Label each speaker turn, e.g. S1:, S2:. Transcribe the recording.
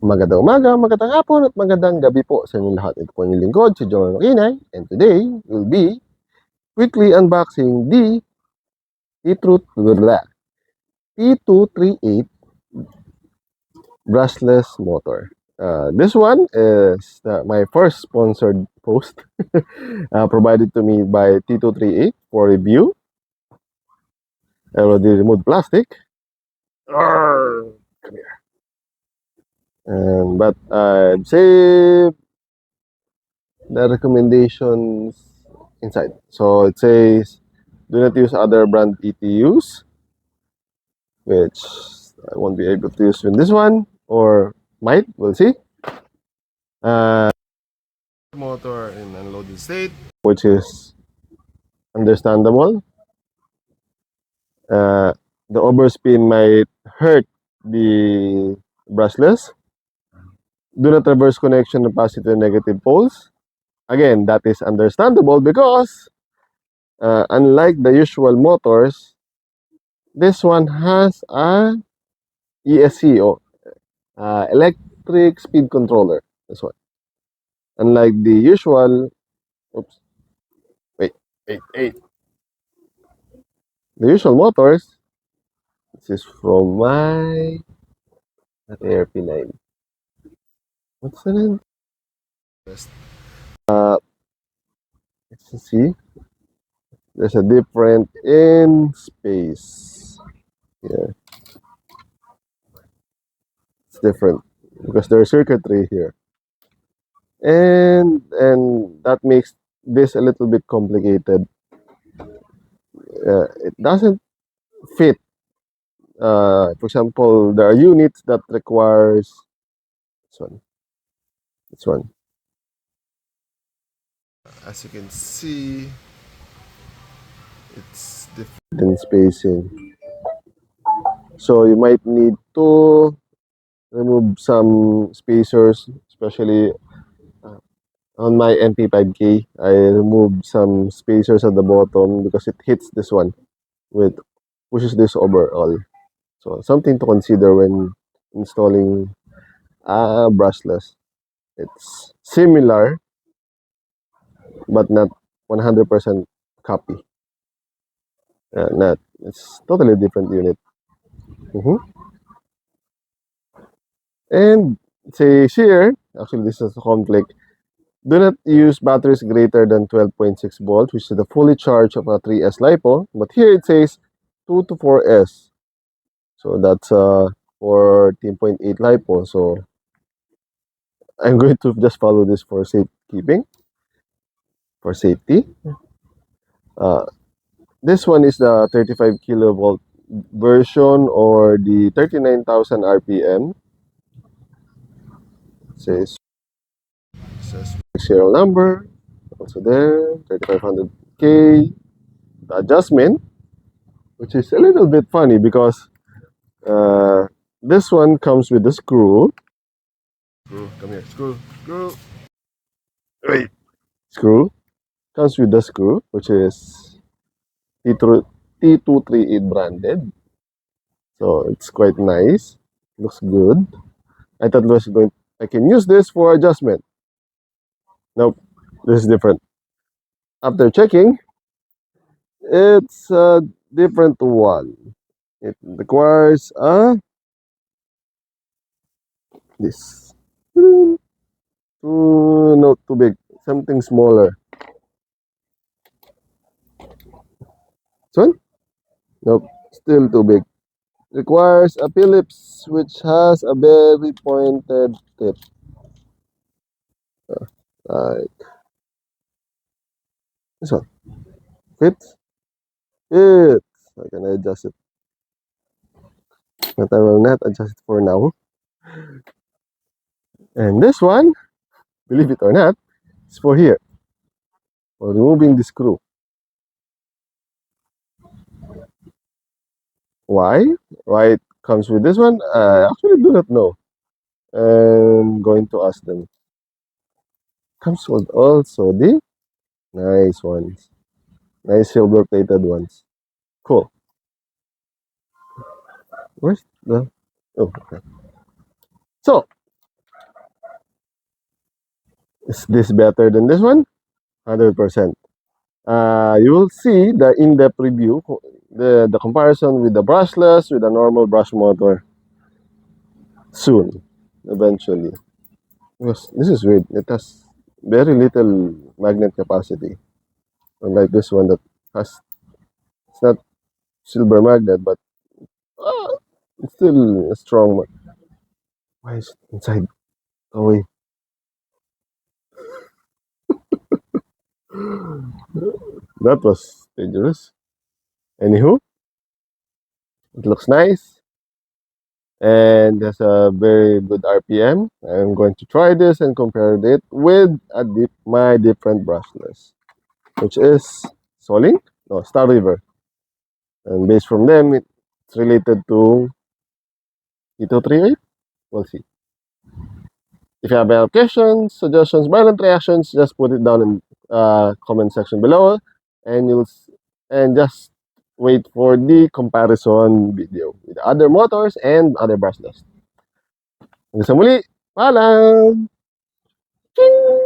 S1: Magandang umaga, magandang hapon at magandang gabi po sa inyong lahat. Ito po yung lingkod, si John Makinay, and today will be quickly unboxing the T238 brushless motor. This one is my first sponsored post provided to me by t238 for review. I already removed plastic. Arrgh! Come here. But I'd say the recommendations inside. So it says, do not use other brand ETUs, which I won't be able to use in this one, or might, we'll see. Motor in unloaded state, which is understandable. The overspin might hurt the brushless. Do not reverse connection of positive and negative poles. Again, that is understandable because unlike the usual motors, this one has a ESC or electric speed controller. This one. Unlike the usual, oops, wait. The usual motors, this is from my ARP9. What's the name? Uh, let's see. There's a different in space. Yeah, it's different because there's circuitry here, and that makes this a little bit complicated. It doesn't fit. For example, there are units that requires this one. This one. As you can see, it's different in spacing. So you might need to remove some spacers, especially on my MP5K. I removed some spacers at the bottom because it hits this one with pushes this overall. So something to consider when installing a brushless. It's similar but not 100% copy. Not it's totally different unit. And say here, actually this is a conflict. Do not use batteries greater than 12.6 volts, which is the fully charged of a 3S LiPo. But here it says 2 to 4S. So that's 14.8 LiPo. So I'm going to just follow this for safekeeping, for safety. Uh, this one is the 35 kilovolt version or the 39,000 RPM. Says serial number, also there, 3500K. The adjustment, which is a little bit funny because this one comes with the screw. Come here, screw. Wait, screw. Comes with the screw, which is T238 branded. So it's quite nice. Looks good. I thought I can use this for adjustment. Nope, this is different. After checking, it's a different one. It requires this. Not too big. Something smaller. This one? Nope, still too big. Requires a Phillips which has a very pointed tip. Like this one. Fits? Fits. I can adjust it. But I will not adjust it for now. And this one, believe it or not, is for here. For removing the screw. Why? Why it comes with this one? I actually do not know. I'm going to ask them. Comes with also the nice ones. Nice silver plated ones. Cool. Where's the... Oh, okay. So, Is this better than this one? 100%. You will see the in-depth review, the comparison with the brushless, with the normal brush motor soon, eventually. Because this is weird. It has very little magnet capacity, unlike this one that has, it's not silver magnet, but uh, it's still a strong one. Why is it inside? Oh wait, that was dangerous. Anywho, it looks nice and has a very good RPM. I'm going to try this and compare it with my different brushless, which is Soling, no, Star River. And based from them, it's related to t238. We'll see. If you have any questions, suggestions, violent reactions, just put it down in comment section below, and and just wait for the comparison video with other motors and other brushless. Hanggang sa muli, paalam! Ching!